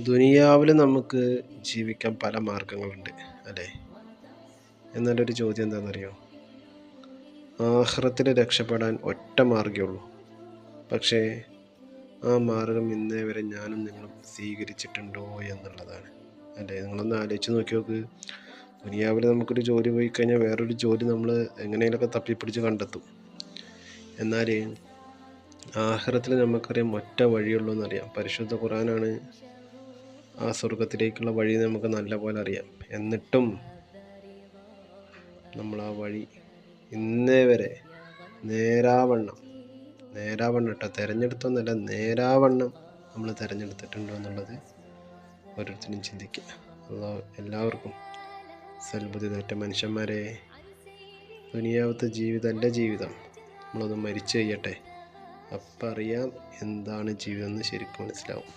ദുനിയാവിൽ നമുക്ക് ജീവിക്കാൻ പല മാർഗങ്ങളുണ്ട് അല്ലേ? എന്നാലൊരു ചോദ്യം എന്താണെന്നറിയോ? ആഖിറത്തിൽ രക്ഷപ്പെടാൻ ഒറ്റ മാർഗ്ഗമേ ഉള്ളൂ. പക്ഷേ ആ മാർഗം ഇന്നേ വരെ ഞാനും നിങ്ങളും സ്വീകരിച്ചിട്ടുണ്ടോ എന്നുള്ളതാണ് അല്ലേ? നിങ്ങളൊന്ന് ആലോചിച്ച് നോക്കി നോക്ക്. ദുനിയാവിൽ നമുക്കൊരു ജോലി പോയി കഴിഞ്ഞാൽ വേറൊരു ജോലി നമ്മൾ എങ്ങനെയൊക്കെ തപ്പിപ്പിടിച്ച് കണ്ടെത്തും. എന്നാൽ ആഖിറത്തിൽ നമുക്കറിയാം ഒറ്റ വഴിയുള്ളൂ എന്നറിയാം. പരിശുദ്ധ ഖുർആനാണ് ആ സ്വർഗത്തിലേക്കുള്ള വഴി നമുക്ക് നല്ല പോലെ അറിയാം. എന്നിട്ടും നമ്മൾ ആ വഴി ഇന്നേ വരെ നേരാവണ്ണം കേട്ടോ, തിരഞ്ഞെടുത്തൊന്നല്ല, നേരാവണ്ണം നമ്മൾ തിരഞ്ഞെടുത്തിട്ടുണ്ടോ എന്നുള്ളത് ഓരോരുത്തരും ചിന്തിക്കുക. എല്ലാവർക്കും സൽബുദ്ധി തെറ്റ മനുഷ്യന്മാരെ, ദുനിയാവത്തെ ജീവിതമല്ല ജീവിതം. നമ്മളൊന്ന് മരിച്ചു കഴിയട്ടെ, അപ്പം അറിയാം എന്താണ് ജീവിതം എന്ന് ശരിക്കും മനസ്സിലാവും.